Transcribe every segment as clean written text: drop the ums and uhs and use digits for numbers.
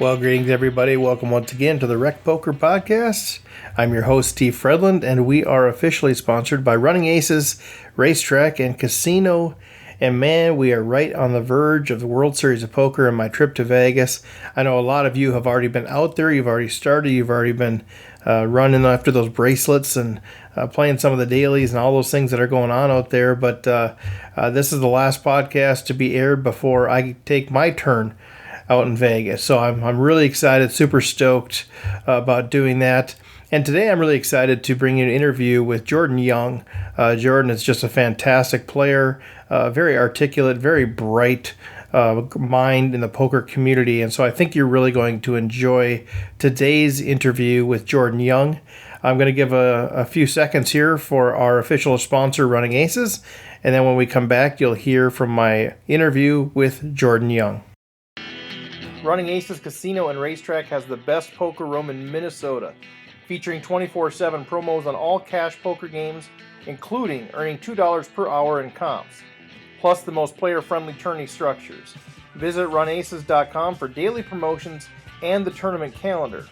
Well, greetings, everybody. Welcome once again to the Rec Poker Podcast. I'm your host, Steve Fredland, and we are officially sponsored by Running Aces, Racetrack, and Casino. And man, we are right on the verge of the World Series of Poker and my trip to Vegas. I know a lot of you have already been out there. You've already started. You've already been running after those bracelets and playing some of the dailies and all those things that are going on out there. But this is the last podcast to be aired before I take my turn out in Vegas. So I'm really excited, super stoked about doing that. And today I'm really excited to bring you an interview with Jordan Young. Jordan is just a fantastic player, very articulate, very bright mind in the poker community. And so I think you're really going to enjoy today's interview with Jordan Young. I'm going to give a few seconds here for our official sponsor, Running Aces. And then when we come back, you'll hear from my interview with Jordan Young. Running Aces Casino and Racetrack has the best poker room in Minnesota, featuring 24/7 promos on all cash poker games, including earning $2 per hour in comps, plus the most player-friendly tourney structures. Visit runaces.com for daily promotions and the tournament calendar.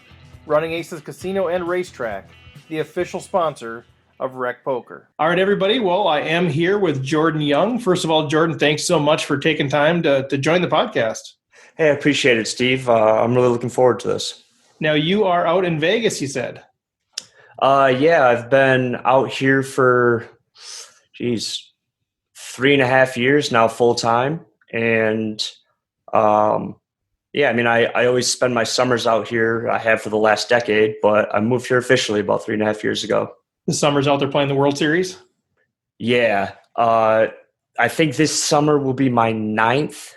Running Aces Casino and Racetrack, the official sponsor of Rec Poker. All right, everybody. Well, I am here with Jordan Young. First of all, Jordan, thanks so much for taking time to join the podcast. Hey, I appreciate it, Steve. I'm really looking forward to this. Now, you are out in Vegas, you said. Yeah, I've been out here for, 3.5 years now, full time. And yeah, I mean, I always spend my summers out here. I have for the last decade, but I moved here officially about 3.5 years ago. The summer's out there playing the World Series? Yeah. I think this summer will be my 9th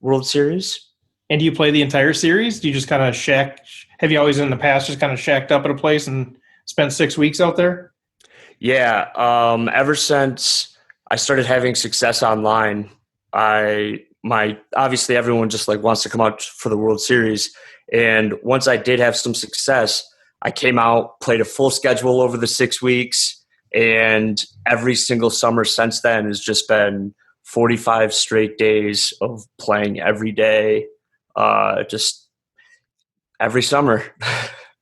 World Series. And do you play the entire series? Do you just kind of have you always in the past just kind of shacked up at a place and spent 6 weeks out there? Yeah. Ever since I started having success online, obviously everyone just like wants to come out for the World Series. And once I did have some success, I came out, played a full schedule over the 6 weeks, and every single summer since then has just been 45 straight days of playing every day, just every summer.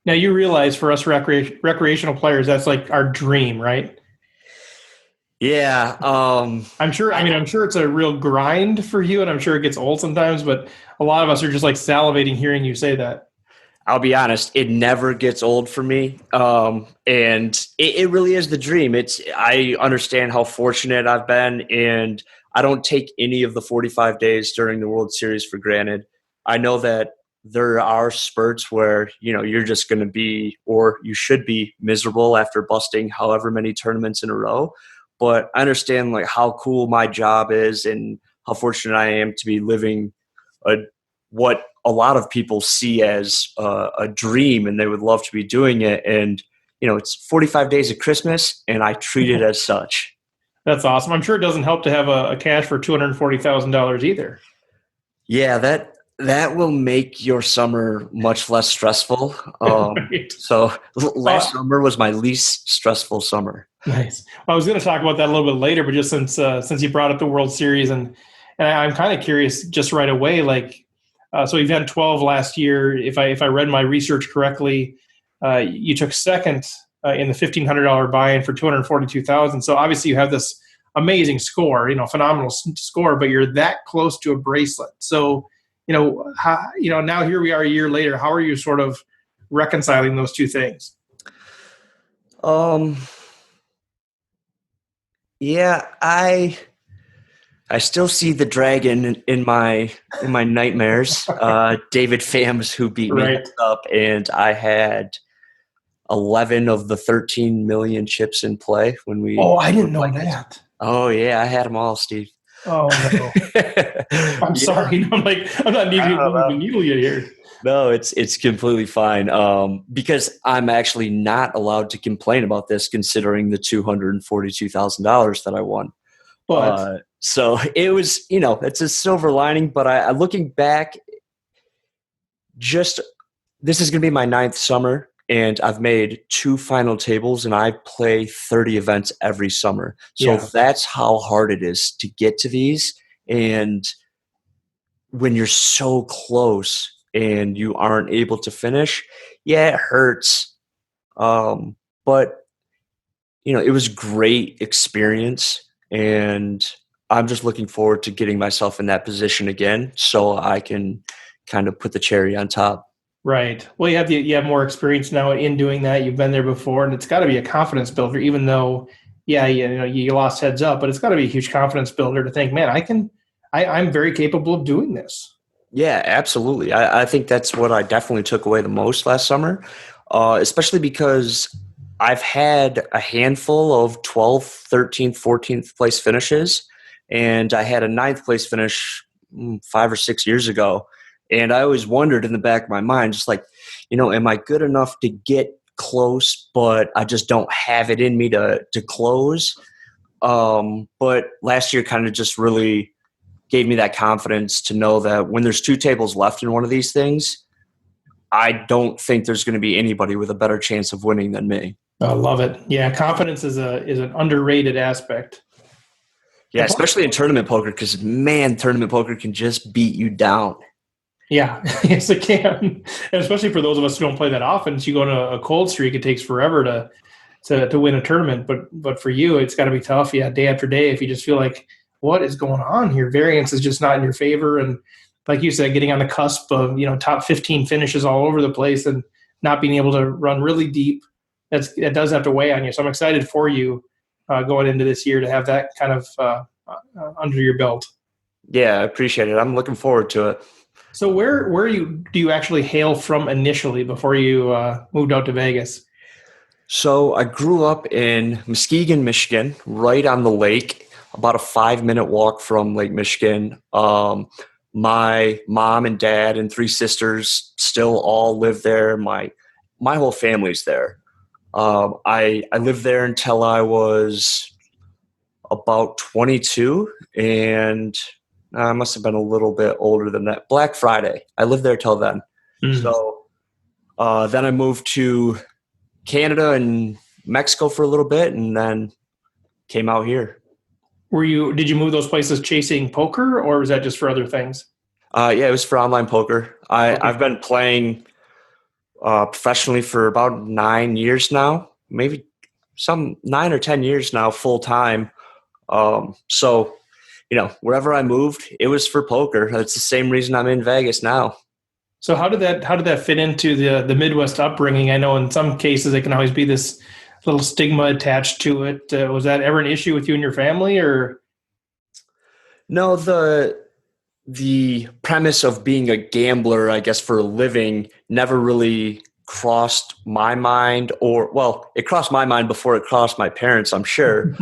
Now, you realize for us recreational players, that's like our dream, right? Yeah. I'm sure it's a real grind for you, and I'm sure it gets old sometimes, but a lot of us are just like salivating hearing you say that. I'll be honest, it never gets old for me. And it really is the dream. I understand how fortunate I've been, and I don't take any of the 45 days during the World Series for granted. I know that there are spurts where, you're just going to be, or you should be, miserable after busting however many tournaments in a row. But I understand like how cool my job is and how fortunate I am to be living what a lot of people see as a dream, and they would love to be doing it. And, it's 45 days of Christmas, and I treat it as such. That's awesome. I'm sure it doesn't help to have a cash for $240,000 either. Yeah, that will make your summer much less stressful. Right. So last summer was my least stressful summer. Nice. Well, I was going to talk about that a little bit later, but just since you brought up the World Series, and I'm kind of curious just right away, like, so you've had 12 last year. If I read my research correctly, you took second in the $1,500 buy-in for $242,000. So obviously you have this amazing score, phenomenal score, but you're that close to a bracelet. So, now here we are a year later. How are you sort of reconciling those two things? Yeah, I still see the dragon in my nightmares. David Phams, who beat me up, and I had 11 of the 13 million chips in play when we. Oh, I didn't know that. Oh yeah, I had them all, Steve. Oh no! I'm sorry. I'm not needing to needle you here. No, it's completely fine. Because I'm actually not allowed to complain about this, considering the $242,000 that I won. But so it was, it's a silver lining. But I looking back, this is going to be my 9th summer, and I've made 2 final tables, and I play 30 events every summer. So that's how hard it is to get to these. And when you're so close and you aren't able to finish, yeah, it hurts. But it was great experience, and I'm just looking forward to getting myself in that position again so I can kind of put the cherry on top. Right. Well, you have more experience now in doing that. You've been there before, and it's got to be a confidence builder. Even though, yeah, you lost heads up, but it's got to be a huge confidence builder to think, man, I'm very capable of doing this. Yeah, absolutely. I think that's what I definitely took away the most last summer, especially because I've had a handful of 12th, 13th, 14th place finishes, and I had a ninth place finish 5 or 6 years ago. And I always wondered in the back of my mind, just like, am I good enough to get close, but I just don't have it in me to close. But last year kind of just really gave me that confidence to know that when there's 2 tables left in one of these things, I don't think there's going to be anybody with a better chance of winning than me. I love it. Yeah, confidence is an underrated aspect. Yeah, especially in tournament poker, because man, tournament poker can just beat you down. Yeah, yes, it can. And especially for those of us who don't play that often, so you go on a cold streak, it takes forever to win a tournament. But for you, it's got to be tough. Yeah, day after day, if you just feel like, what is going on here? Variance is just not in your favor, and like you said, getting on the cusp of top 15 finishes all over the place and not being able to run really deep, that does have to weigh on you. So I'm excited for you going into this year to have that kind of under your belt. Yeah, I appreciate it. I'm looking forward to it. So where do you actually hail from initially before you moved out to Vegas? So I grew up in Muskegon, Michigan, right on the lake, about a 5-minute walk from Lake Michigan. My mom and dad and 3 sisters still all live there. My whole family's there. I lived there until I was about 22, and I must have been a little bit older than that. Black Friday. I lived there till then. So then I moved to Canada and Mexico for a little bit, and then came out here. Did you move those places chasing poker, or was that just for other things? Yeah, it was for online poker. I've been playing professionally for about 9 years now, maybe some 9 or 10 years now, full time. So, wherever I moved, it was for poker. That's the same reason I'm in Vegas now. So how did that fit into the Midwest upbringing? I know in some cases it can always be this little stigma attached to it. Was that ever an issue with you and your family, or? No, the premise of being a gambler, I guess, for a living never really crossed my mind, it crossed my mind before it crossed my parents, I'm sure,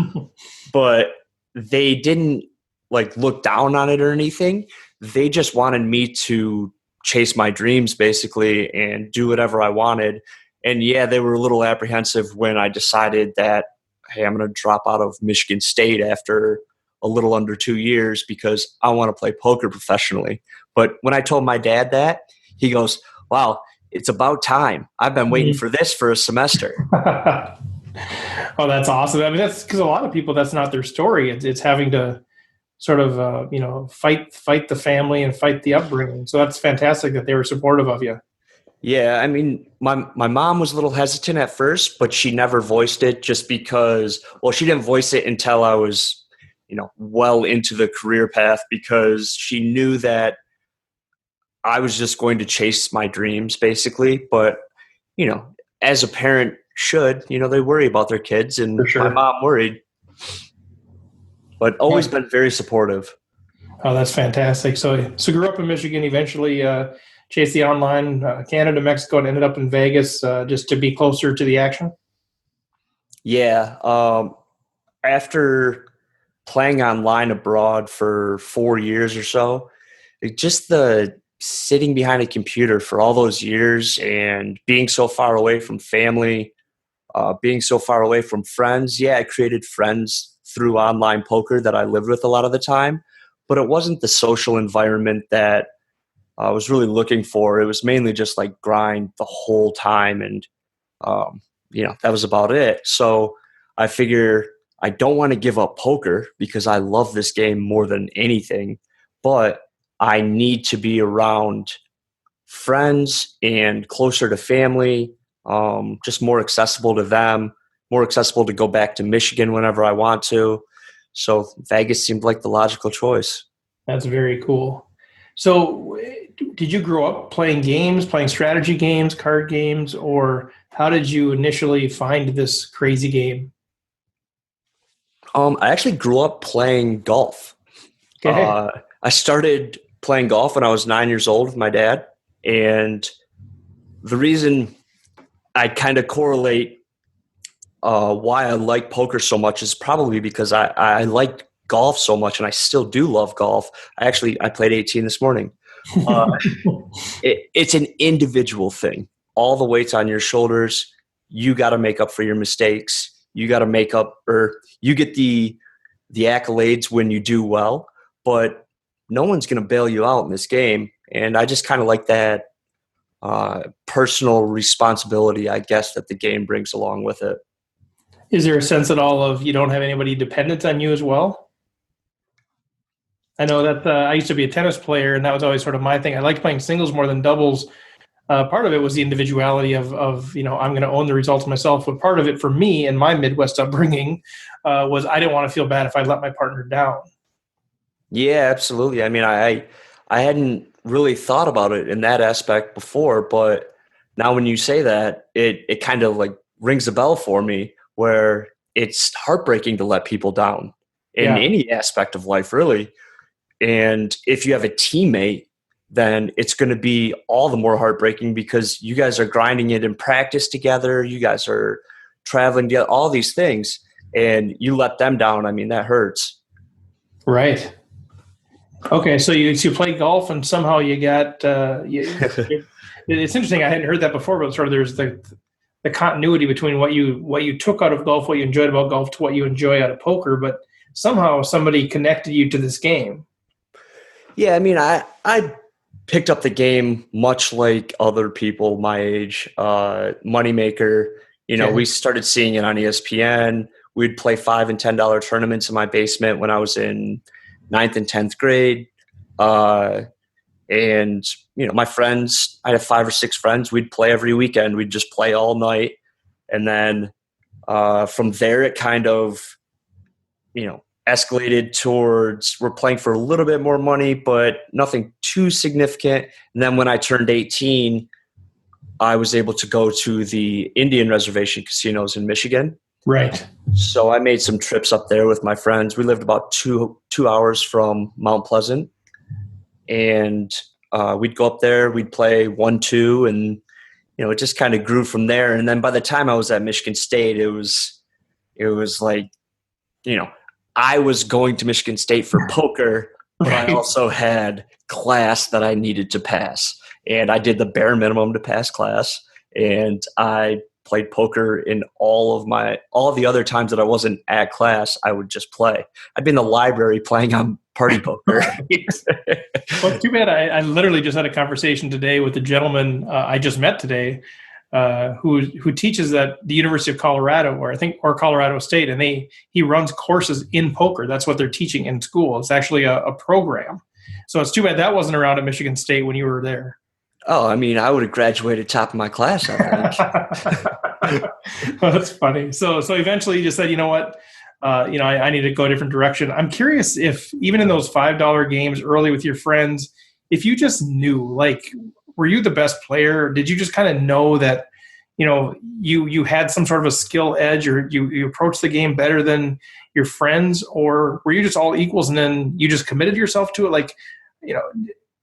but they didn't look down on it or anything. They just wanted me to chase my dreams basically and do whatever I wanted. And yeah, they were a little apprehensive when I decided that, hey, I'm going to drop out of Michigan State after a little under 2 years because I want to play poker professionally. But when I told my dad that, he goes, wow, it's about time. I've been waiting for this for a semester. Oh, that's awesome. I mean, that's because a lot of people, that's not their story. It's having to sort of, fight the family and fight the upbringing. So that's fantastic that they were supportive of you. Yeah, I mean, my mom was a little hesitant at first, but she never voiced it just because, she didn't voice it until I was, well into the career path, because she knew that I was just going to chase my dreams basically. But, as a parent should, they worry about their kids, and For sure. My mom worried, but always been very supportive. Oh, that's fantastic. So grew up in Michigan, eventually chased the online Canada, Mexico, and ended up in Vegas just to be closer to the action. Yeah. After playing online abroad for 4 years or so, just the sitting behind a computer for all those years and being so far away from family, being so far away from friends. Yeah, I created friends through online poker that I lived with a lot of the time, but it wasn't the social environment that I was really looking for. It was mainly just grind the whole time. And, that was about it. So I figure I don't want to give up poker because I love this game more than anything, but I need to be around friends and closer to family, just more accessible to them, more accessible to go back to Michigan whenever I want to. So Vegas seemed like the logical choice. That's very cool. So, did you grow up playing games, playing strategy games, card games, or how did you initially find this crazy game? I actually grew up playing golf. Okay. I started playing golf when I was 9 years old with my dad. And the reason I kind of correlate why I like poker so much is probably because I like golf so much, and I still do love golf. I played 18 this morning. Uh, it's an individual thing. All the weight's on your shoulders. You got to make up for your mistakes. You got to make up, or you get the accolades when you do well, but no one's going to bail you out in this game. And I just kind of like that personal responsibility, I guess, that the game brings along with it. Is there a sense at all of you don't have anybody dependent on you as well? I know that I used to be a tennis player, and that was always sort of my thing. I liked playing singles more than doubles. Part of it was the individuality of I'm going to own the results myself. But part of it for me and my Midwest upbringing was I didn't want to feel bad if I let my partner down. Yeah, absolutely. I mean, I hadn't really thought about it in that aspect before, but now when you say that, it kind of like rings a bell for me, where it's heartbreaking to let people down in any aspect of life, really. And if you have a teammate, then it's going to be all the more heartbreaking because you guys are grinding it in practice together. You guys are traveling together, all these things, and you let them down. I mean, that hurts. Right. Okay. So you play golf, and somehow you got, it's interesting. I hadn't heard that before, but sort of there's the continuity between what you took out of golf, what you enjoyed about golf, to what you enjoy out of poker, but somehow somebody connected you to this game. Yeah, I mean, I picked up the game much like other people my age. Moneymaker, we started seeing it on ESPN. We'd play $5 and $10 tournaments in my basement when I was in 9th and 10th grade. And, my friends, I had 5 or 6 friends. We'd play every weekend. We'd just play all night. And then from there, it kind of, escalated towards we're playing for a little bit more money, but nothing too significant. And then when I turned 18, I was able to go to the Indian reservation casinos in Michigan. Right. So I made some trips up there with my friends. We lived about two hours from Mount Pleasant. And we'd go up there, we'd play 1-2, and, it just kind of grew from there. And then by the time I was at Michigan State, it was like, I was going to Michigan State for poker, but I also had class that I needed to pass. And I did the bare minimum to pass class. And I played poker in all the other times that I wasn't at class. I would just play. I'd be in the library playing on party poker. Well, it's too bad. I literally just had a conversation today with a gentleman I just met today who teaches at the University of Colorado, or Colorado State, and he runs courses in poker. That's what they're teaching in school. It's actually a program. So it's too bad that wasn't around at Michigan State when you were there. Oh, I mean, I would have graduated top of my class, I think. Well, that's funny. So eventually you just said, you know what, I need to go a different direction. I'm curious if even in those $5 games early with your friends, if you just knew, like, were you the best player? Did you just kind of know that, you had some sort of a skill edge, or you approached the game better than your friends, or were you just all equals and then you just committed yourself to it? Like,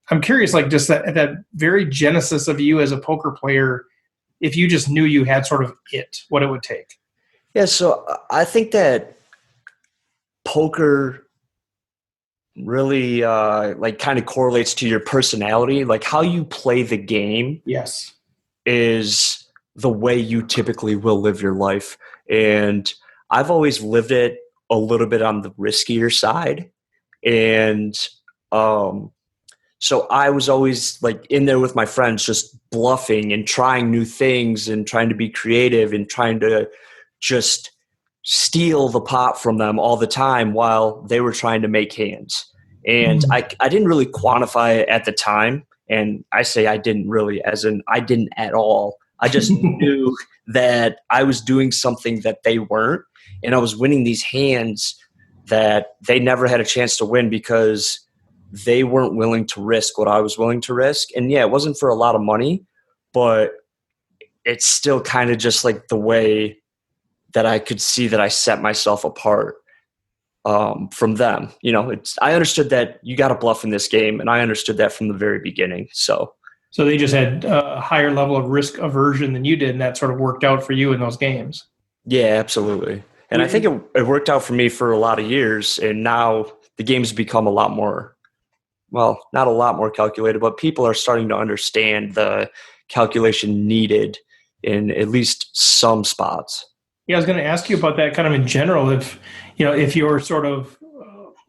I'm curious, like, just that very genesis of you as a poker player, if you just knew you had sort of what it would take. Yeah, so I think that poker really kind of correlates to your personality. Like, how you play the game is the way you typically will live your life. And I've always lived it a little bit on the riskier side. And so I was always like in there with my friends, just bluffing and trying new things and trying to be creative and trying to just steal the pot from them all the time while they were trying to make hands. And I didn't really quantify it at the time. And I say I didn't really, as in I didn't at all. I just knew that I was doing something that they weren't, and I was winning these hands that they never had a chance to win because they weren't willing to risk what I was willing to risk. And yeah, it wasn't for a lot of money, but it's still kind of just like the way that I could see that I set myself apart from them. I understood that you got to bluff in this game, and I understood that from the very beginning. So they just had a higher level of risk aversion than you did, and that sort of worked out for you in those games. Yeah, absolutely. And I think it worked out for me for a lot of years, and now the game's become a lot more, well, not a lot more calculated, but people are starting to understand the calculation needed in at least some spots. Yeah, I was going to ask you about that kind of in general. If your sort of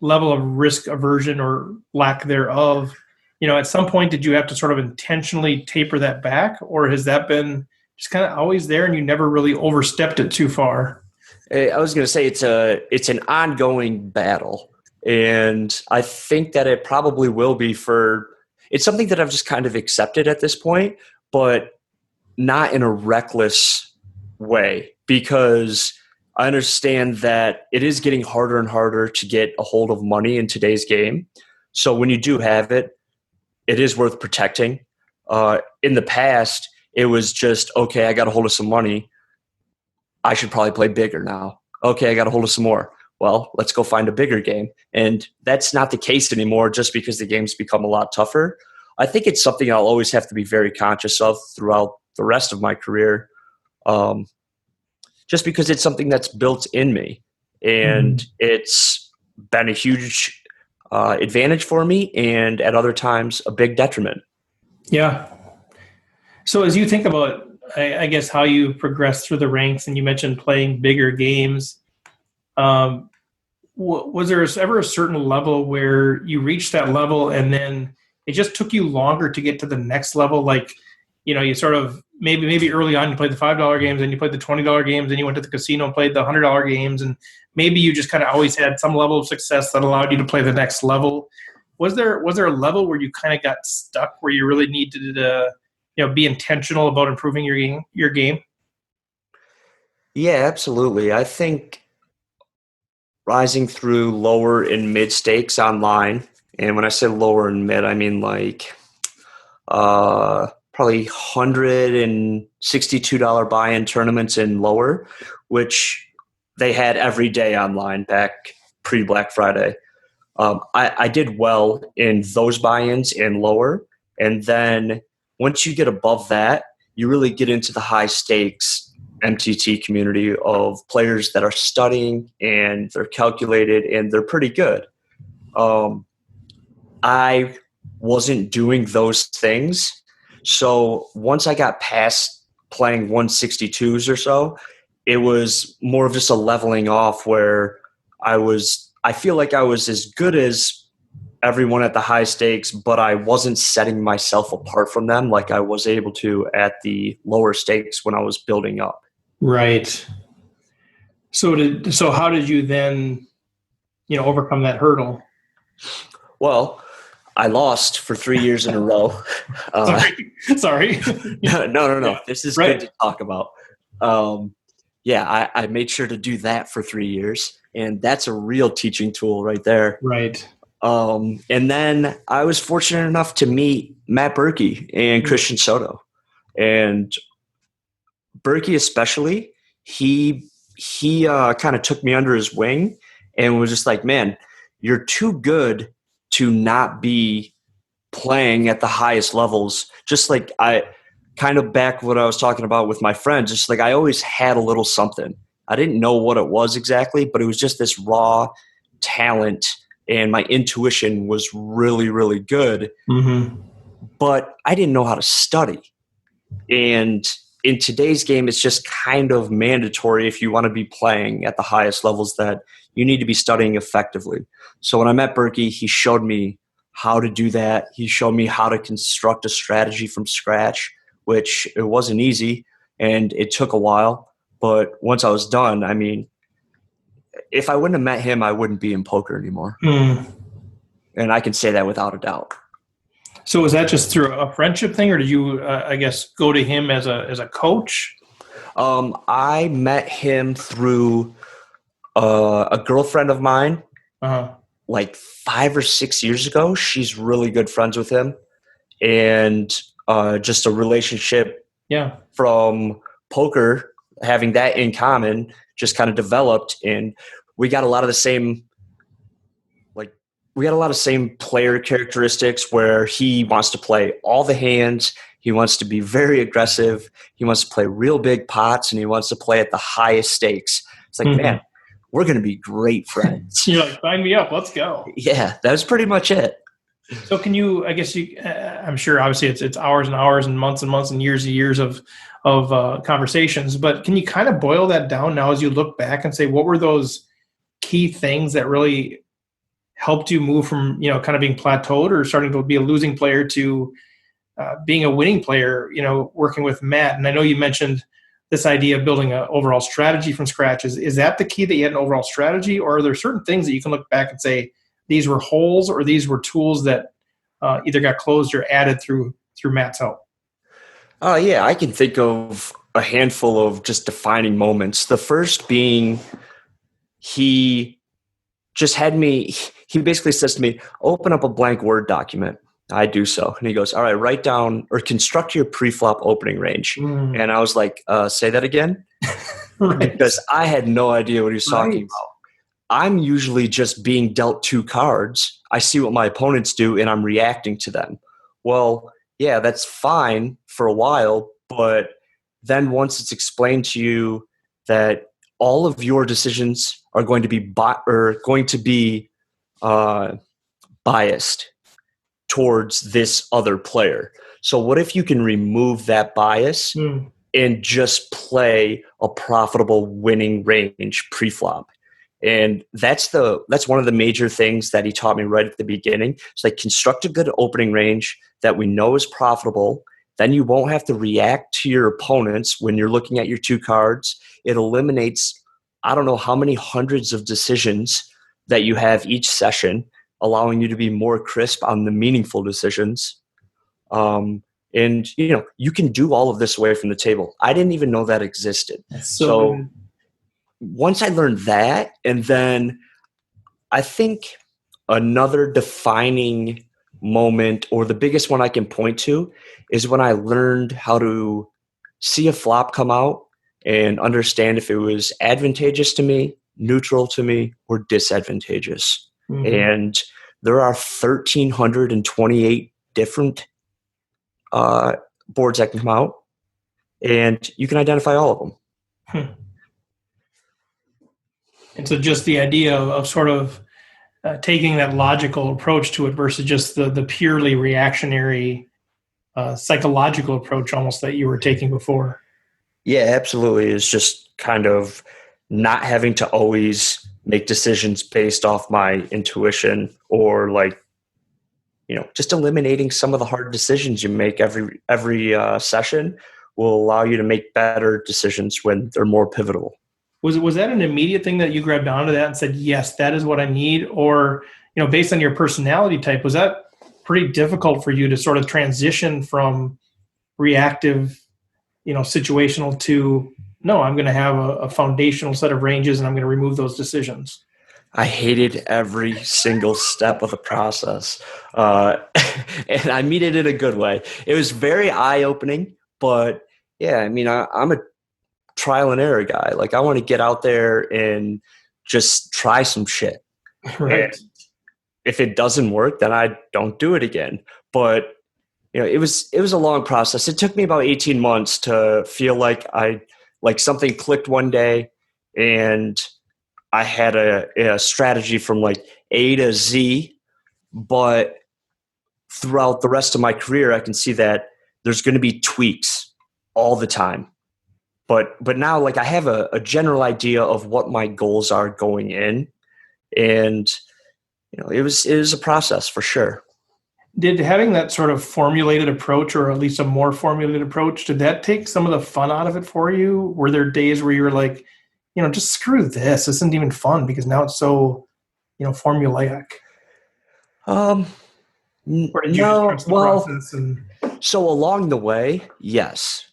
level of risk aversion or lack thereof, at some point, did you have to sort of intentionally taper that back, or has that been just kind of always there and you never really overstepped it too far? I was going to say it's an ongoing battle, and I think that it probably will be it's something that I've just kind of accepted at this point, but not in a reckless way, because I understand that it is getting harder and harder to get a hold of money in today's game. So when you do have it, it is worth protecting. In the past, it was just, okay, I got a hold of some money. I should probably play bigger now. Okay, I got a hold of some more. Well, let's go find a bigger game. And that's not the case anymore just because the game's become a lot tougher. I think it's something I'll always have to be very conscious of throughout the rest of my career, just because it's something that's built in me. And it's been a huge advantage for me, and at other times a big detriment. Yeah. So as you think about, I guess, how you progress through the ranks, and you mentioned playing bigger games, was there ever a certain level where you reached that level and then it just took you longer to get to the next level? Like, you sort of maybe early on you played the $5 games and you played the $20 games and you went to the casino and played the $100 games, and maybe you just kind of always had some level of success that allowed you to play the next level. Was there a level where you kind of got stuck, where you really needed to be intentional about improving your game? Yeah, absolutely. I think rising through lower and mid stakes online, and when I say lower and mid, I mean like probably $162 buy-in tournaments and lower, which they had every day online back pre-Black Friday. I did well in those buy-ins and lower, and then once you get above that, you really get into the high stakes MTT community of players that are studying and they're calculated and they're pretty good. I wasn't doing those things. So once I got past playing 162s or so, it was more of just a leveling off where I feel like I was as good as everyone at the high stakes, but I wasn't setting myself apart from them like I was able to at the lower stakes when I was building up. Right. So how did you then, overcome that hurdle? Well, I lost for 3 years in a row. Sorry. No. This is right. Good to talk about. I made sure to do that for 3 years, and that's a real teaching tool right there. Right. And then I was fortunate enough to meet Matt Berkey and Christian Soto. And Berkey especially, he kind of took me under his wing and was just like, man, you're too good to not be playing at the highest levels. Just like I kind of back what I was talking about with my friends, just like I always had a little something. I didn't know what it was exactly, but it was just this raw talent, and my intuition was really, really good. Mm-hmm. But I didn't know how to study. And in today's game, it's just kind of mandatory if you want to be playing at the highest levels that you need to be studying effectively. So when I met Berkey, he showed me how to do that. He showed me how to construct a strategy from scratch, which it wasn't easy and it took a while. But once I was done, I mean, if I wouldn't have met him, I wouldn't be in poker anymore. And I can say that without a doubt. So was that just through a friendship thing, or did you, I guess, go to him as a coach? I met him through a girlfriend of mine Uh-huh. like 5 or 6 years ago. She's really good friends with him, and just a relationship Yeah. from poker, having that in common, just kind of developed, and we got a lot of the same like we got a lot of same player characteristics where he wants to play all the hands, he wants to be very aggressive, he wants to play real big pots, and he wants to play at the highest stakes. It's like, Mhm. man, we're going to be great friends. You're like, sign me up. Let's go. Yeah, that's pretty much it. So can you? I guess you. I'm sure. Obviously, it's hours and hours and months and years of conversations. But can you kind of boil that down now as you look back and say what were those key things that really helped you move from kind of being plateaued or starting to be a losing player to being a winning player? Working with Matt, and I know you mentioned this idea of building an overall strategy from scratch. Is that the key, that you had an overall strategy, or are there certain things that you can look back and say these were holes or these were tools that either got closed or added through Matt's help? Oh, yeah, I can think of a handful of just defining moments. The first being he just had me, he basically says to me, open up a blank Word document. I do so. And he goes, all right, write down or construct your pre-flop opening range. And I was like, say that again? Right. Because I had no idea what he was talking Right. about. I'm usually just being dealt two cards. I see what my opponents do and I'm reacting to them. Well, yeah, that's fine for a while, but then once it's explained to you that all of your decisions are going to be biased towards this other player. So what if you can remove that bias and just play a profitable winning range pre-flop? And that's one of the major things that he taught me right at the beginning. It's like, construct a good opening range that we know is profitable. Then you won't have to react to your opponents when you're looking at your two cards. It eliminates, I don't know how many hundreds of decisions that you have each session, allowing you to be more crisp on the meaningful decisions. And you can do all of this away from the table. I didn't even know that existed. That's So good. once I learned that, and then I think another defining moment, or the biggest one I can point to, is when I learned how to see a flop come out and understand if it was advantageous to me, neutral to me, or disadvantageous. And there are 1,328 different boards that can come out, and you can identify all of them. And so just the idea of sort of taking that logical approach to it versus just the purely reactionary psychological approach almost that you were taking before. Yeah, absolutely. It's just kind of not having to always make decisions based off my intuition, or just eliminating some of the hard decisions you make every session will allow you to make better decisions when they're more pivotal. Was that an immediate thing that you grabbed onto that and said, yes, that is what I need? Or, based on your personality type, was that pretty difficult for you to sort of transition from reactive, situational to, no, I'm going to have a foundational set of ranges and I'm going to remove those decisions? I hated every single step of the process. And I mean it in a good way. It was very eye-opening, but yeah, I mean, I'm a trial and error guy. Like, I want to get out there and just try some shit. Right. And if it doesn't work, then I don't do it again. But it was a long process. It took me about 18 months to feel like something clicked one day, and I had a strategy from like A to Z. But throughout the rest of my career, I can see that there's going to be tweaks all the time. But now, like, I have a general idea of what my goals are going in, and it was a process for sure. Did having that sort of formulated approach, or at least a more formulated approach, did that take some of the fun out of it for you? Were there days where you were like, just screw this. This isn't even fun because now it's so, formulaic? Or did you just No, trust the well, process? And so along the way, yes,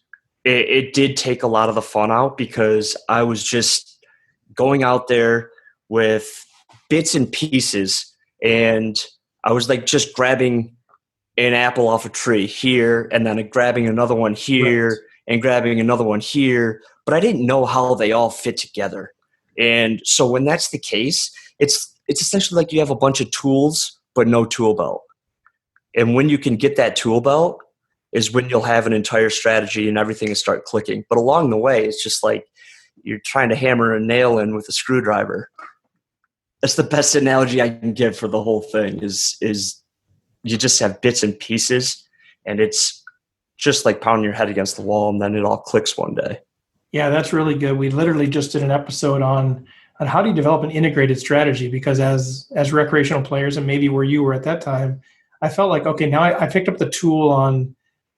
it did take a lot of the fun out because I was just going out there with bits and pieces, and I was like just grabbing an apple off a tree here, and then grabbing another one right. here, and grabbing another one here, but I didn't know how they all fit together. And so when that's the case, it's essentially like you have a bunch of tools but no tool belt. And when you can get that tool belt is when you'll have an entire strategy and everything will start clicking. But along the way, it's just like you're trying to hammer a nail in with a screwdriver. That's the best analogy I can give for the whole thing is you just have bits and pieces, and it's just like pounding your head against the wall, and then it all clicks one day. Yeah, that's really good. We literally just did an episode on how do you develop an integrated strategy, because as recreational players, and maybe where you were at that time, I felt like, okay, now I picked up the tool on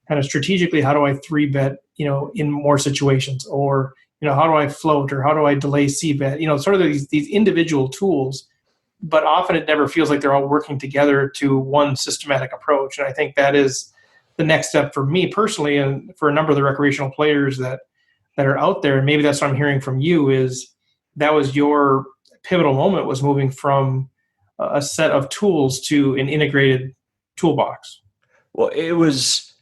kind of strategically, how do I three bet, in more situations, or how do I float, or how do I delay C bet, sort of these individual tools, but often it never feels like they're all working together to one systematic approach. And I think that is the next step for me personally, and for a number of the recreational players that are out there. And maybe that's what I'm hearing from you, is that was your pivotal moment, was moving from a set of tools to an integrated toolbox. Well, it was,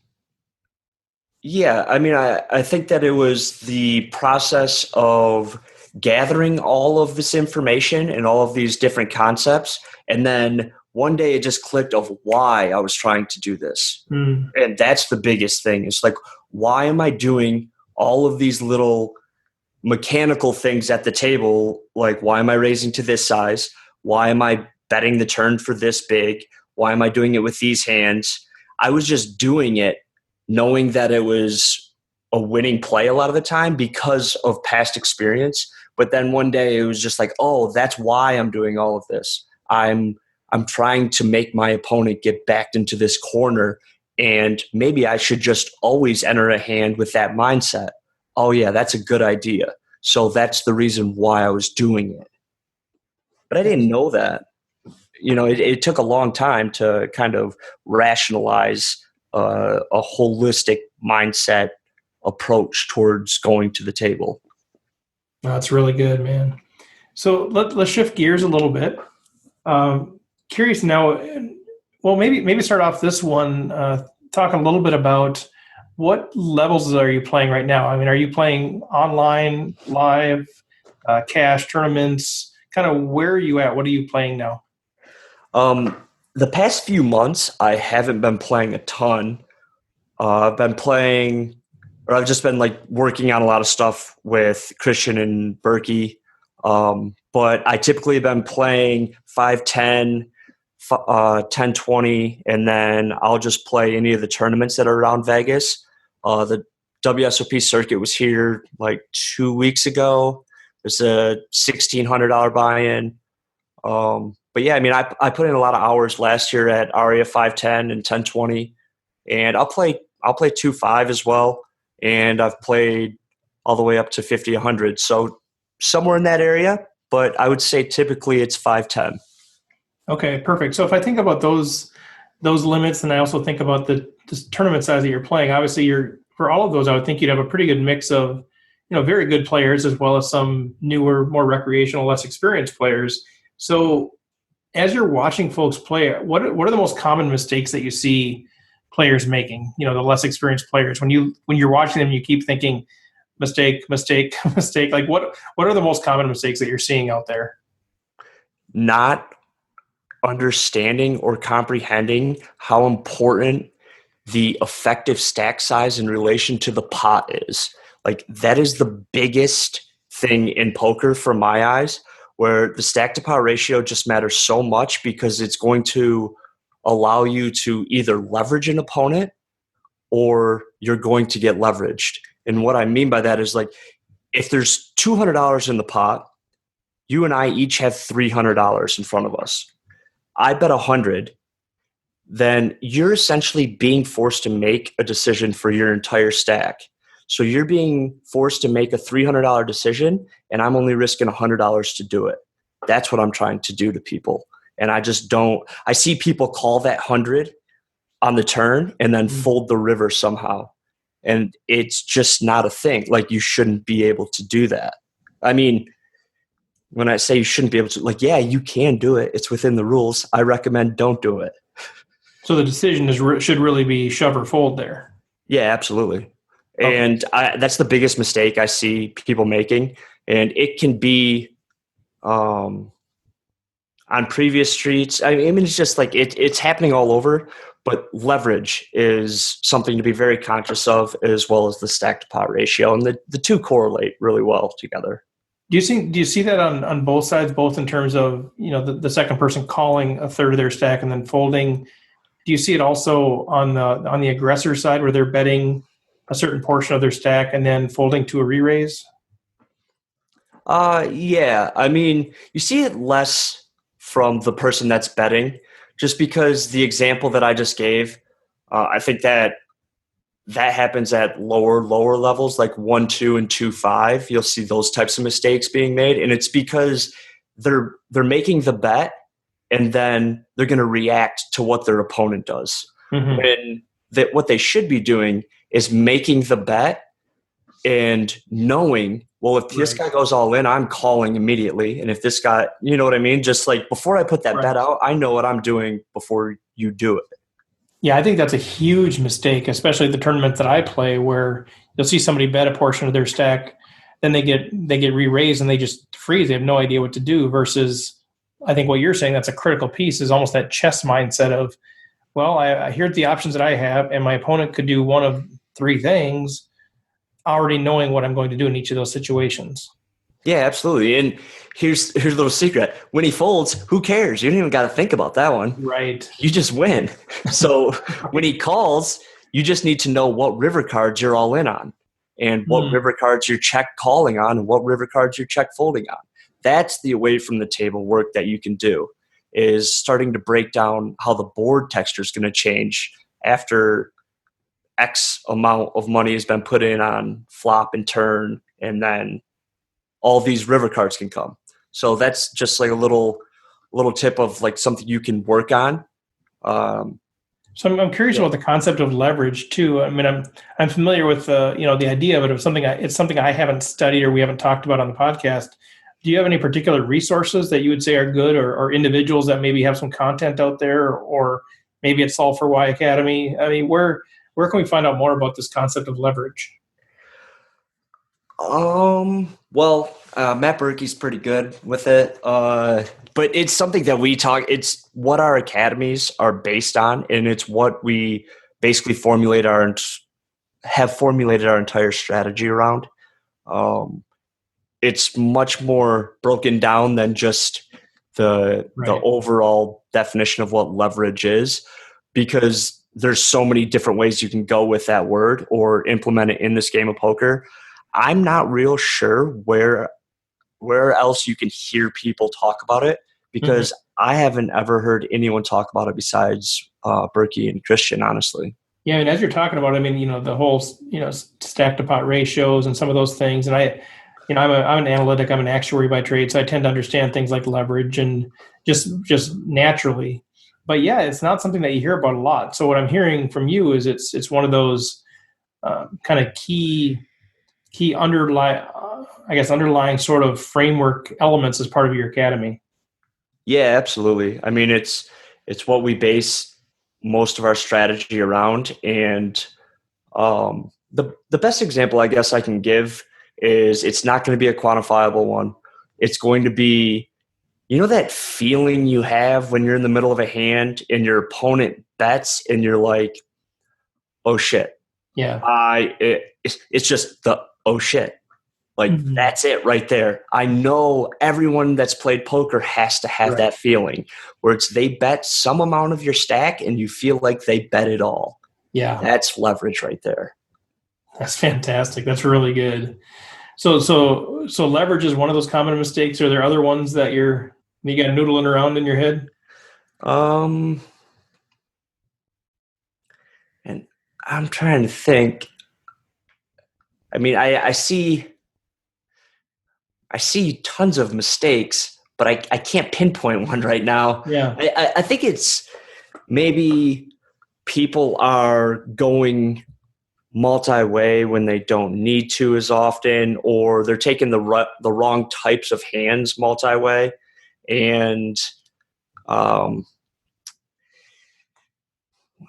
yeah, I mean, I think that it was the process of gathering all of this information and all of these different concepts. And then one day it just clicked of why I was trying to do this. Mm. And that's the biggest thing. It's like, why am I doing all of these little mechanical things at the table? Like, why am I raising to this size? Why am I betting the turn for this big? Why am I doing it with these hands? I was just doing it knowing that it was a winning play a lot of the time because of past experience. But then one day it was just like, oh, that's why I'm doing all of this. I'm trying to make my opponent get backed into this corner, and maybe I should just always enter a hand with that mindset. Oh yeah, that's a good idea. So that's the reason why I was doing it. But I didn't know that. It took a long time to kind of rationalize a holistic mindset approach towards going to the table. That's really good, man. So let's shift gears a little bit. Curious now. Well, maybe start off this one, talking a little bit about what levels are you playing right now. I mean, are you playing online, live, cash tournaments? Kind of where are you at? What are you playing now? The past few months, I haven't been playing a ton. I've been playing, or I've just been like working on a lot of stuff with Christian and Berkey. But I typically have been playing 5-10, 10-20, and then I'll just play any of the tournaments that are around Vegas. The WSOP circuit was here like 2 weeks ago. There's a $1,600 buy-in. But yeah, I mean, I put in a lot of hours last year at Aria 5-10 and 10-20, and I'll play 2-5 as well. And I've played all the way up to 50-100. So somewhere in that area, but I would say typically it's 5-10. Okay, perfect. So if I think about those limits, and I also think about the tournament size that you're playing, obviously for all of those, I would think you'd have a pretty good mix of, very good players as well as some newer, more recreational, less experienced players. So as you're watching folks play, what are the most common mistakes that you see players making? The less experienced players. When you're watching them, you keep thinking mistake, mistake, mistake. Like what are the most common mistakes that you're seeing out there? Not understanding or comprehending how important the effective stack size in relation to the pot is. Like that is the biggest thing in poker from my eyes, where the stack to pot ratio just matters so much because it's going to allow you to either leverage an opponent or you're going to get leveraged. And what I mean by that is, like, if there's $200 in the pot, you and I each have $300 in front of us. I bet 100, then you're essentially being forced to make a decision for your entire stack. So you're being forced to make a $300 decision, and I'm only risking $100 to do it. That's what I'm trying to do to people. And I just don't – I see people call that 100, on the turn and then fold the river somehow. And it's just not a thing. Like, you shouldn't be able to do that. I mean, when I say you shouldn't be able to, like, yeah, you can do it. It's within the rules. I recommend don't do it. So the decision should really be shove or fold there. Yeah, absolutely. Okay. And that's the biggest mistake I see people making. And it can be on previous streets. I mean, it's just like it's happening all over. But leverage is something to be very conscious of, as well as the stack to pot ratio. And the two correlate really well together. Do you see that on both sides, both in terms of, the second person calling a third of their stack and then folding? Do you see it also on the aggressor side where they're betting a certain portion of their stack and then folding to a re-raise? Yeah. I mean, you see it less from the person that's betting, just because the example that I just gave, I think that happens at lower levels, like 1, 2, and 2, 5. You'll see those types of mistakes being made, and it's because they're making the bet, and then they're going to react to what their opponent does. When what they should be doing is making the bet and knowing, well, if this guy goes all in, I'm calling immediately. And if this guy, you know what I mean? Just like before I put that bet out, I know what I'm doing before you do it. Yeah, I think that's a huge mistake, especially the tournament that I play, where you'll see somebody bet a portion of their stack, then they get re-raised and they just freeze. They have no idea what to do. Versus, I think what you're saying, that's a critical piece, is almost that chess mindset of, well, I hear the options that I have, and my opponent could do one of 3 things, already knowing what I'm going to do in each of those situations. Yeah, absolutely. And here's a little secret. When he folds, who cares? You don't even got to think about that one. Right. You just win. So when he calls, you just need to know what river cards you're all in on, and what river cards you're check calling on, and what river cards you're check folding on. That's the away from the table work that you can do, is starting to break down how the board texture is going to change after X amount of money has been put in on flop and turn, and then all these river cards can come. So that's just like a little tip of like something you can work on. So I'm curious about the concept of leverage too. I mean, I'm familiar with the idea of it. It's something I haven't studied or we haven't talked about on the podcast. Do you have any particular resources that you would say are good, or individuals that maybe have some content out there, or maybe it's Solve for Why Academy? I mean, where can we find out more about this concept of leverage? Well, Matt Berkey's pretty good with it. But it's something that it's what our academies are based on, and it's what we basically have formulated our entire strategy around. It's much more broken down than just the overall definition of what leverage is, because there's so many different ways you can go with that word or implement it in this game of poker. I'm not real sure where else you can hear people talk about it, because I haven't ever heard anyone talk about it besides Berkey and Christian, honestly. Yeah, I mean, as you're talking about, I mean, the whole, stack to pot ratios and some of those things, and I'm an analytic, I'm an actuary by trade, so I tend to understand things like leverage and just naturally. But yeah, it's not something that you hear about a lot. So what I'm hearing from you is it's one of those kind of key underlying sort of framework elements as part of your academy. Yeah, absolutely. I mean, it's what we base most of our strategy around. And the best example I guess I can give is, it's not going to be a quantifiable one. It's going to be, that feeling you have when you're in the middle of a hand and your opponent bets and you're like, oh shit. Yeah. It's just the, oh shit. Like, that's it right there. I know everyone that's played poker has to have that feeling where they bet some amount of your stack and you feel like they bet it all. Yeah. That's leverage right there. That's fantastic. That's really good. So leverage is one of those common mistakes. Are there other ones that you got noodling around in your head? And I'm trying to think. I mean, I see tons of mistakes, but I can't pinpoint one right now. Yeah. I think it's maybe people are going multi-way when they don't need to as often, or they're taking the wrong types of hands multi-way. And I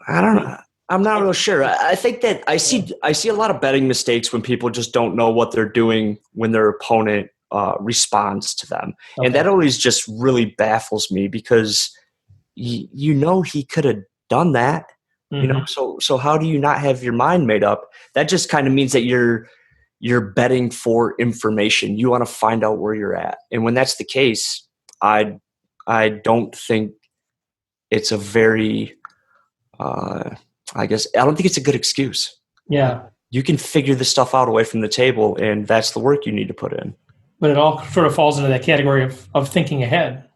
don't know. I'm not real sure. I think that I see a lot of betting mistakes when people just don't know what they're doing when their opponent responds to them. Okay. And that always just really baffles me because you know he could have done that. Mm-hmm. You know, so how do you not have your mind made up? That just kind of means that you're betting for information. You want to find out where you're at. And when that's the case, I don't think it's a very I don't think it's a good excuse. Yeah. You can figure this stuff out away from the table, and that's the work you need to put in. But it all sort of falls into that category of thinking ahead.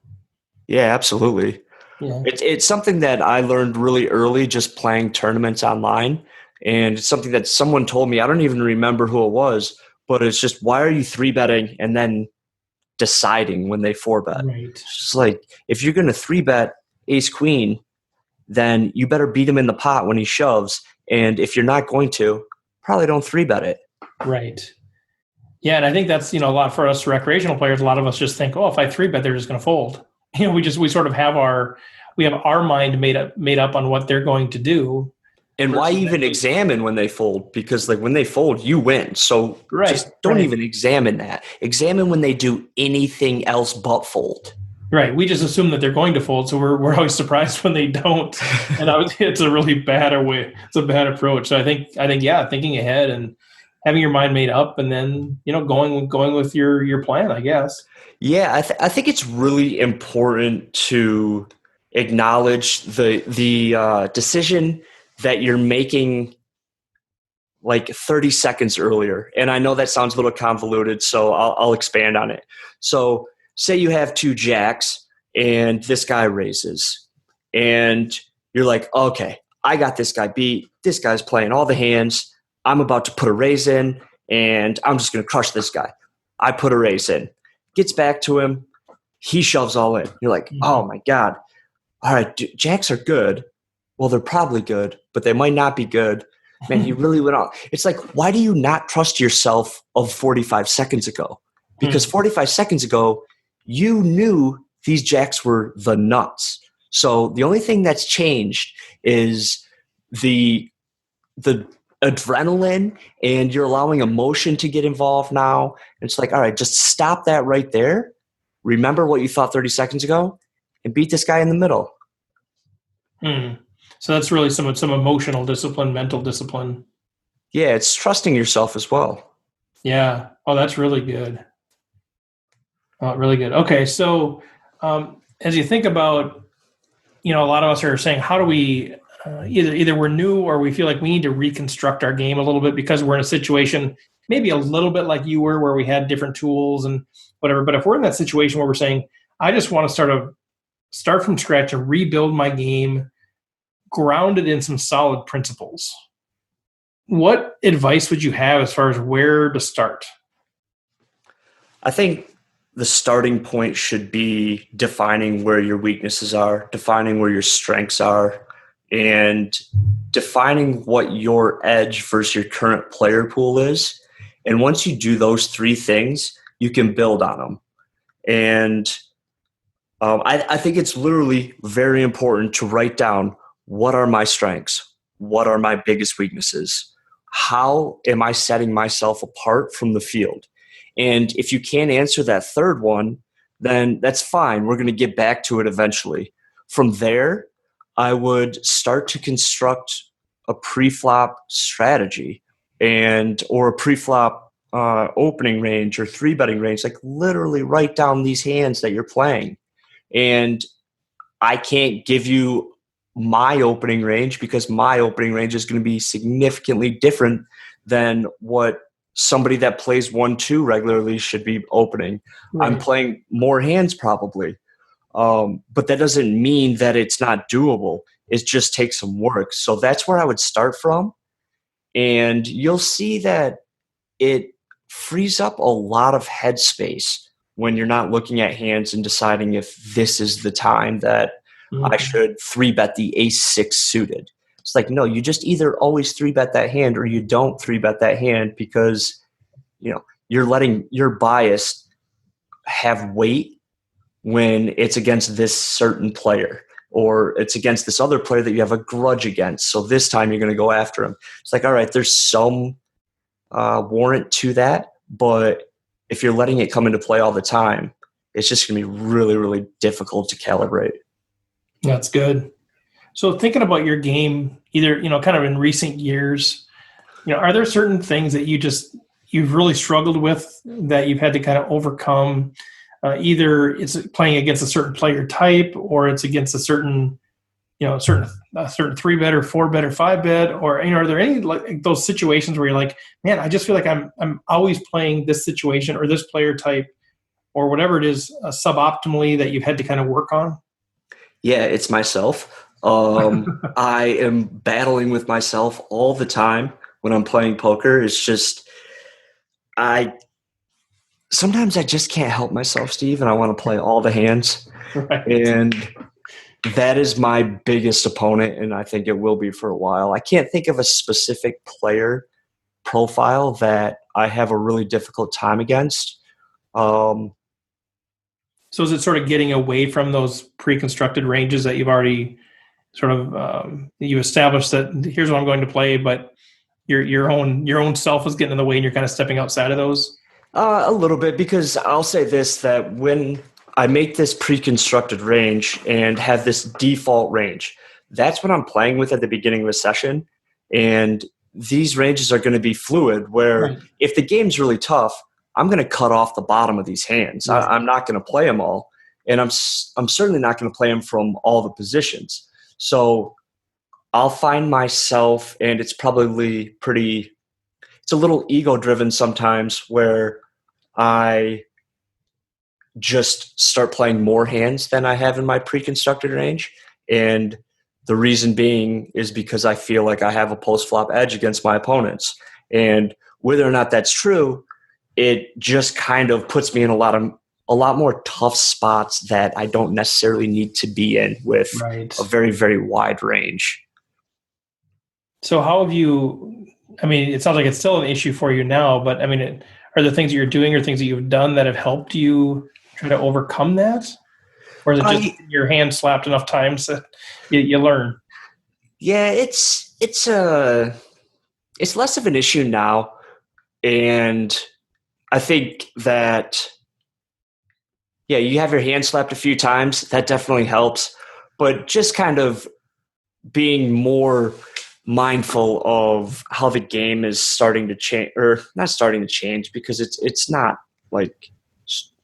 Yeah, absolutely. Yeah. It's something that I learned really early just playing tournaments online. And it's something that someone told me. I don't even remember who it was, but it's just, why are you 3-betting and then deciding when they 4-bet? Right. It's just like, if you're going to 3-bet ace queen, then you better beat him in the pot when he shoves. And if you're not going to, probably don't 3-bet it. Right. Yeah, and I think that's, a lot for us recreational players. A lot of us just think, oh, if I 3-bet, they're just going to fold. We sort of have our mind made up on what they're going to do. And why even examine when they fold? Because when they fold, you win. So just don't even examine that. Examine when they do anything else but fold. Right. We just assume that they're going to fold, so we're always surprised when they don't. And it's a really bad way. It's a bad approach. So I think thinking ahead and having your mind made up, and then going with your plan, I guess. Yeah, I think it's really important to acknowledge the decision that you're making 30 seconds earlier. And I know that sounds a little convoluted, so I'll expand on it. So say you have 2 jacks and this guy raises, and you're like, okay, I got this guy beat. This guy's playing all the hands. I'm about to put a raise in, and I'm just going to crush this guy. I put a raise in. Gets back to him. He shoves all in. You're like, oh my God. All right, jacks are good. Well, they're probably good, but they might not be good. Man, he really went on. It's like, why do you not trust yourself of 45 seconds ago? Because 45 seconds ago, you knew these jacks were the nuts. So the only thing that's changed is the adrenaline, and you're allowing emotion to get involved now. It's like, all right, just stop that right there. Remember what you thought 30 seconds ago and beat this guy in the middle. So that's really some emotional discipline, mental discipline. Yeah, it's trusting yourself as well. Yeah. Oh, that's really good. Oh, really good. Okay, so as you think about, a lot of us are saying, how do we either we're new or we feel like we need to reconstruct our game a little bit because we're in a situation maybe a little bit like you were, where we had different tools and whatever. But if we're in that situation where we're saying, I just want to start from scratch and rebuild my game, grounded in some solid principles, what advice would you have as far as where to start? I think the starting point should be defining where your weaknesses are, defining where your strengths are, and defining what your edge versus your current player pool is. And once you do those 3 things, you can build on them. And I think it's literally very important to write down, what are my strengths? What are my biggest weaknesses? How am I setting myself apart from the field? And if you can't answer that third one, then that's fine. We're going to get back to it eventually. From there, I would start to construct a pre-flop strategy or a pre-flop opening range or 3-betting range. Literally write down these hands that you're playing. And I can't give you my opening range because my opening range is going to be significantly different than what somebody that plays 1-2 regularly should be opening. Right. I'm playing more hands probably. But that doesn't mean that it's not doable. It just takes some work. So that's where I would start from. And you'll see that it frees up a lot of headspace when you're not looking at hands and deciding if this is the time that I should 3-bet the ace 6 suited. It's like, no, you just either always 3-bet that hand or you don't 3-bet that hand, because, you're letting your bias have weight when it's against this certain player, or it's against this other player that you have a grudge against. So this time you're going to go after him. It's like, all right, there's some warrant to that, but if you're letting it come into play all the time, it's just going to be really, really difficult to calibrate. That's good. So thinking about your game, either, kind of in recent years, are there certain things that you've really struggled with that you've had to kind of overcome? Either it's playing against a certain player type, or it's against a certain 3-bet or 4-bet or 5-bet, or, are there any like those situations where you're like, man, I just feel like I'm always playing this situation or this player type or whatever it is suboptimally that you've had to kind of work on? Yeah, it's myself. I am battling with myself all the time when I'm playing poker. It's just, sometimes I just can't help myself, Steve, and I want to play all the hands. Right. And that is my biggest opponent, and I think it will be for a while. I can't think of a specific player profile that I have a really difficult time against. So is it sort of getting away from those pre-constructed ranges that you've already sort of you established that here's what I'm going to play, but your own self is getting in the way and you're kind of stepping outside of those? A little bit, because I'll say this, that when I make this pre-constructed range and have this default range, that's what I'm playing with at the beginning of a session. And these ranges are going to be fluid, where Right. If the game's really tough, I'm going to cut off the bottom of these hands. Right. I'm not going to play them all. And I'm certainly not going to play them from all the positions. So I'll find myself, and it's probably it's a little ego-driven sometimes, where I just start playing more hands than I have in my pre-constructed range. And the reason being is because I feel like I have a post-flop edge against my opponents. And whether or not that's true, it just kind of puts me in a lot more tough spots that I don't necessarily need to be in with Right. a very, very wide range. So how have you, it sounds like it's still an issue for you now, but are there things that you're doing or things that you've done that have helped you try to overcome that? Or is it just your hand slapped enough times that you learn? Yeah, it's less of an issue now. And I think that, you have your hand slapped a few times. That definitely helps. But just kind of being more mindful of how the game is starting to change, or not starting to change, because it's not like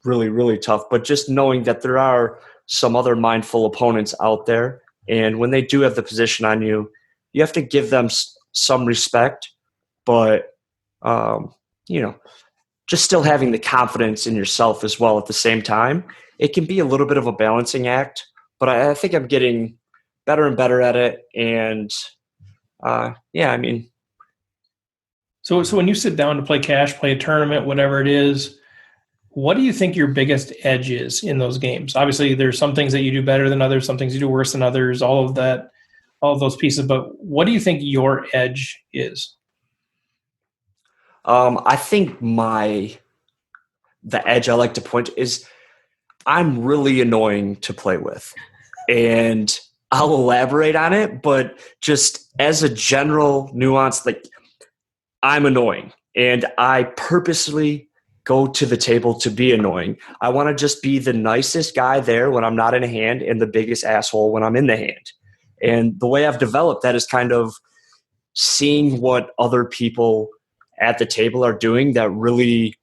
really, really tough, but just knowing that there are some other mindful opponents out there. And when they do have the position on you, you have to give them some respect, but, just still having the confidence in yourself as well at the same time. It can be a little bit of a balancing act, but I think I'm getting better and better at it. And So when you sit down to play cash, play a tournament, whatever it is, what do you think your biggest edge is in those games? Obviously, there's some things that you do better than others, some things you do worse than others, all of that, all of those pieces. But what do you think your edge is? I think the edge I like to point to is I'm really annoying to play with. And I'll elaborate on it, but just as a general nuance, like, I'm annoying, and I purposely go to the table to be annoying. I want to just be the nicest guy there when I'm not in a hand and the biggest asshole when I'm in the hand. And the way I've developed that is kind of seeing what other people at the table are doing that really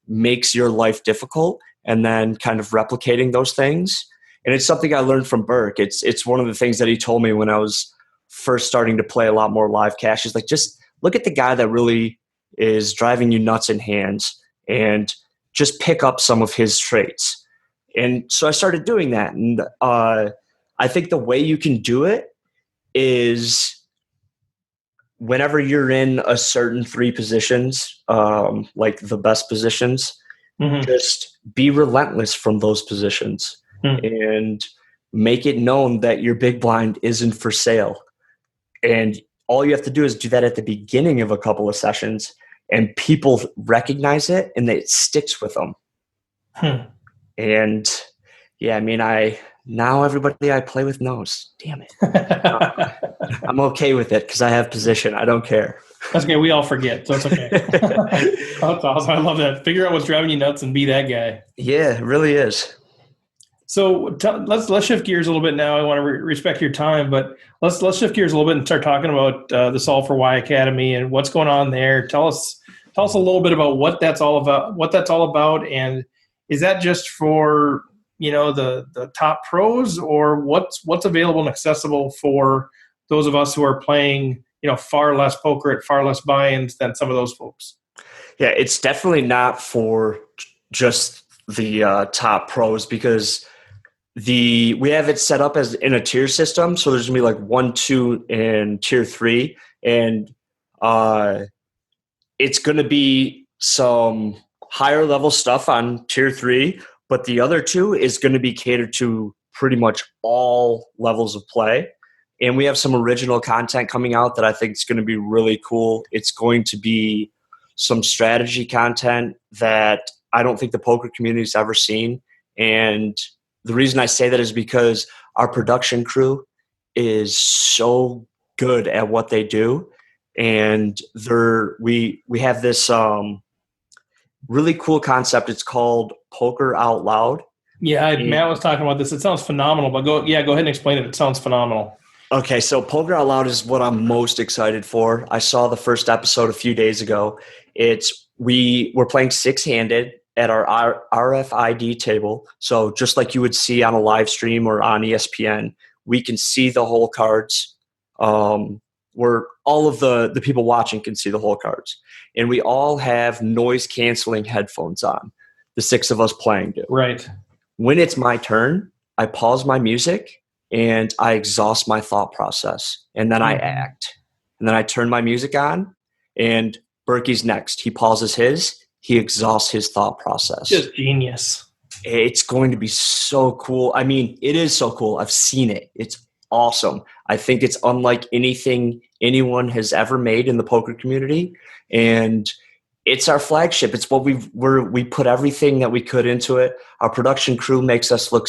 makes your life difficult, and then kind of replicating those things. And it's something I learned from Burke. It's one of the things that he told me when I was first starting to play a lot more live cash. Is like, just look at the guy that really is driving you nuts in hands and just pick up some of his traits. And so I started doing that. And I think the way you can do it is whenever you're in a certain three positions, like the best positions, just be relentless from those positions and make it known that your big blind isn't for sale. And all you have to do is do that at the beginning of a couple of sessions, and people recognize it and it sticks with them. And yeah, I mean, now everybody I play with knows. Damn it. I'm okay with it because I have position. I don't care. That's okay. We all forget, so it's okay. That's awesome. I love that. Figure out what's driving you nuts and be that guy. Yeah, it really is. So let's shift gears a little bit now. I want to respect your time, but let's shift gears a little bit and start talking about the Solve for Why Academy and what's going on there. Tell us a little bit about what that's all about, and is that just for the top pros, or what's available and accessible for those of us who are playing far less poker at far less buy-ins than some of those folks? Yeah, it's definitely not for just the top pros, because we have it set up as in a tier system. So there's gonna be like 1, 2, and tier 3, and it's gonna be some higher level stuff on tier 3, but the other 2 is gonna be catered to pretty much all levels of play. And we have some original content coming out that I think is going to be really cool. It's going to be some strategy content that I don't think the poker community's ever seen. And the reason I say that is because our production crew is so good at what they do. And we have this really cool concept. It's called Poker Out Loud. Yeah, Matt was talking about this. It sounds phenomenal, but go ahead and explain it. It sounds phenomenal. Okay, so Poker Out Loud is what I'm most excited for. I saw the first episode a few days ago. We're playing 6-handed at our RFID table. So just like you would see on a live stream or on ESPN, we can see the whole cards. Where all of the people watching can see the whole cards. And we all have noise-canceling headphones on. The 6 of us playing do. Right. When it's my turn, I pause my music and I exhaust my thought process, and then I act. And then I turn my music on, and Berkey's next. He pauses his, he exhausts his thought process. Just genius. It's going to be so cool. I mean, it is so cool. I've seen it. It's awesome. I think it's unlike anything anyone has ever made in the poker community, and it's our flagship. It's what we put everything that we could into it. Our production crew makes us look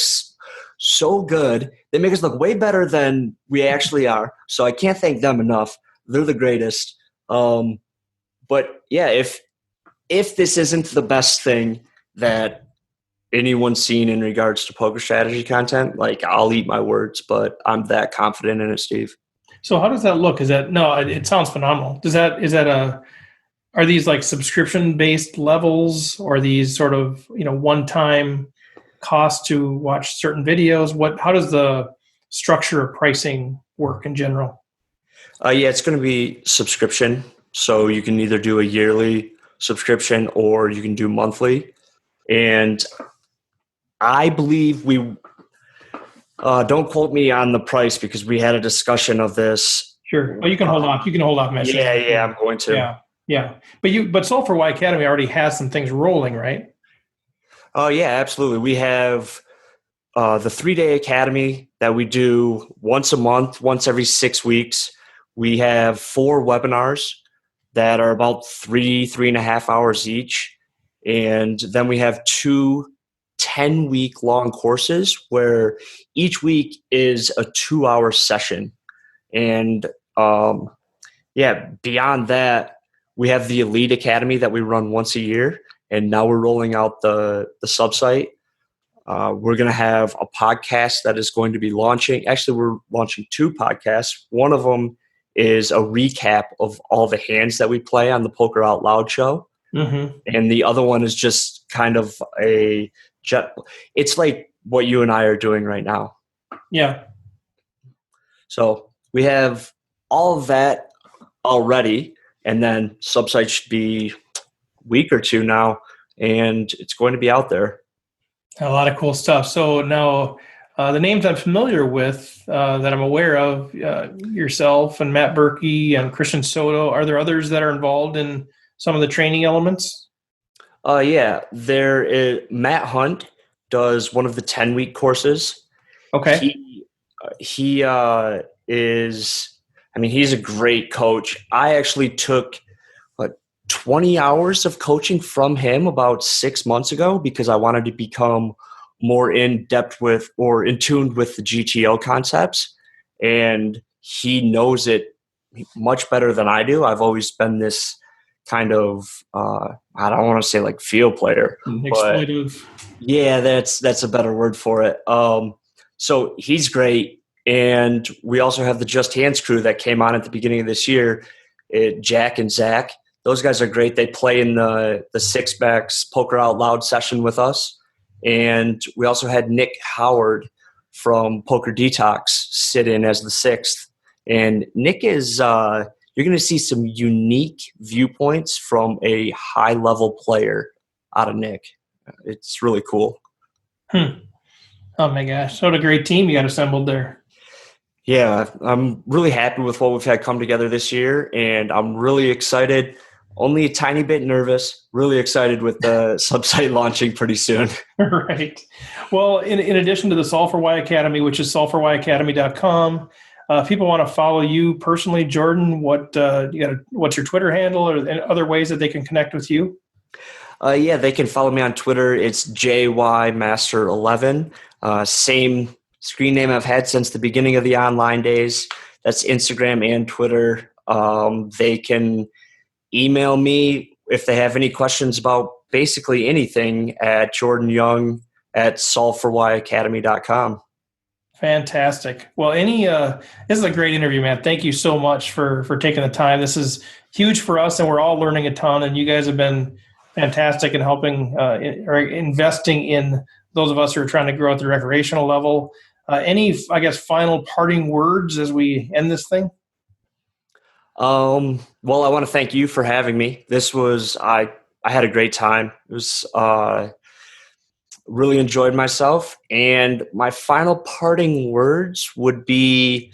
so good. They make us look way better than we actually are. So I can't thank them enough. They're the greatest. But yeah, if this isn't the best thing that anyone's seen in regards to poker strategy content, like, I'll eat my words, but I'm that confident in it, Steve. So how does that look? It sounds phenomenal. Are these like subscription based levels, or are these sort of, one-time cost to watch certain videos? How does the structure of pricing work in general? Yeah, it's going to be subscription. So you can either do a yearly subscription or you can do monthly. And I believe don't quote me on the price, because we had a discussion of this. Sure. Well, you can hold off. You can hold off messaging. Yeah, I'm going to. Yeah. But Solve for Why Academy already has some things rolling, right? Oh, yeah, absolutely. We have the 3-day academy that we do once a month, once every 6 weeks. We have 4 webinars that are about 3.5 hours each. And then we have 2 10-week long courses where each week is a 2-hour session. And beyond that, we have the Elite Academy that we run once a year. And now we're rolling out the sub-site. We're going to have a podcast that is going to be launching. Actually, we're launching 2 podcasts. One of them is a recap of all the hands that we play on the Poker Out Loud show. Mm-hmm. And the other one is just kind of it's like what you and I are doing right now. Yeah. So we have all of that already. And then sub-site should be a week or 2 now, and it's going to be out there. A lot of cool stuff. So now the names I'm familiar with that I'm aware of, yourself and Matt Berkey and Christian Soto, are there others that are involved in some of the training elements? Yeah. There is Matt Hunt does one of the 10-week courses. Okay. He is I mean, he's a great coach. I actually took 20 hours of coaching from him about 6 months ago because I wanted to become more in depth with or in tune with the GTO concepts. And he knows it much better than I do. I've always been this kind of, I don't want to say like field player. Exploitive. Yeah, that's a better word for it. So he's great. And we also have the Just Hands crew that came on at the beginning of this year, Jack and Zach. Those guys are great. They play in the Six Backs Poker Out Loud session with us. And we also had Nick Howard from Poker Detox sit in as the sixth. And Nick is, you're going to see some unique viewpoints from a high-level player out of Nick. It's really cool. Oh, my gosh. What a great team you got assembled there. Yeah, I'm really happy with what we've had come together this year, and I'm really excited. Only a tiny bit nervous, really excited with the sub-site launching pretty soon. Right. Well, in addition to the Solve for Why Academy, which is solveforwhyacademy.com, people want to follow you personally, Jordan. What's your Twitter handle or other ways that they can connect with you? Yeah, they can follow me on Twitter. It's JYMaster11. Same screen name I've had since the beginning of the online days. That's Instagram and Twitter. They can email me if they have any questions about basically anything at jordanyoung@solveforwhyacademy.com. Fantastic. Well, this is a great interview, man. Thank you so much for taking the time. This is huge for us, and we're all learning a ton, and you guys have been fantastic in helping or investing in those of us who are trying to grow at the recreational level. Any, I guess, final parting words as we end this thing? Well, I want to thank you for having me. This was, I had a great time. It was, really enjoyed myself. And my final parting words would be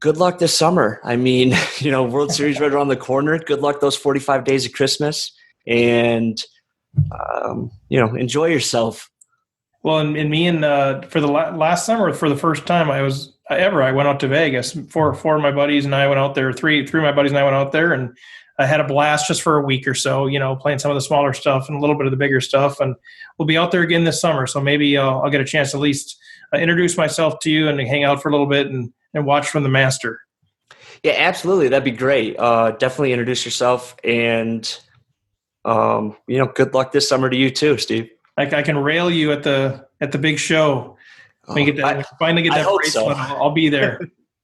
good luck this summer. I mean, World Series right around the corner. Good luck those 45 days of Christmas, and, enjoy yourself. Well, and me for the last summer, for the first time I went out to Vegas. Four of my buddies and I went out there. Three of my buddies and I went out there, and I had a blast just for a week or so, playing some of the smaller stuff and a little bit of the bigger stuff. And we'll be out there again this summer. So maybe I'll get a chance to at least introduce myself to you and hang out for a little bit and watch from the master. Yeah, absolutely. That'd be great. Definitely introduce yourself, and, good luck this summer to you too, Steve. I can rail you at the big show. Finally get that bracelet. So. I'll be there.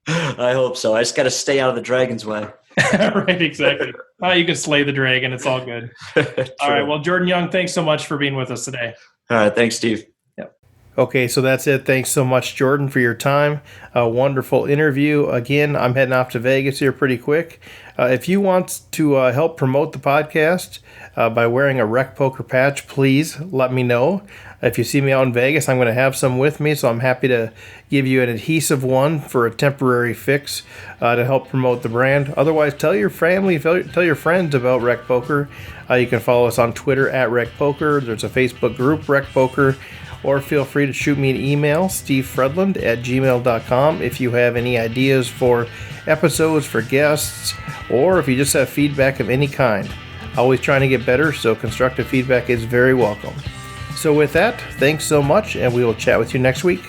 I hope so. I just got to stay out of the dragon's way. Right, exactly. You can slay the dragon. It's all good. All right. Well, Jordan Young, thanks so much for being with us today. All right. Thanks, Steve. Yep. Okay, so that's it. Thanks so much, Jordan, for your time. A wonderful interview. Again, I'm heading off to Vegas here pretty quick. If you want to help promote the podcast by wearing a Rec Poker patch, please let me know. If you see me out in Vegas, I'm going to have some with me, so I'm happy to give you an adhesive one for a temporary fix to help promote the brand. Otherwise, tell your family, tell your friends about Rec Poker. You can follow us on Twitter at Rec Poker. There's a Facebook group, Rec Poker, or feel free to shoot me an email, stevefredland@gmail.com, if you have any ideas for episodes, for guests, or if you just have feedback of any kind. Always trying to get better, so constructive feedback is very welcome. So with that, thanks so much, and we will chat with you next week.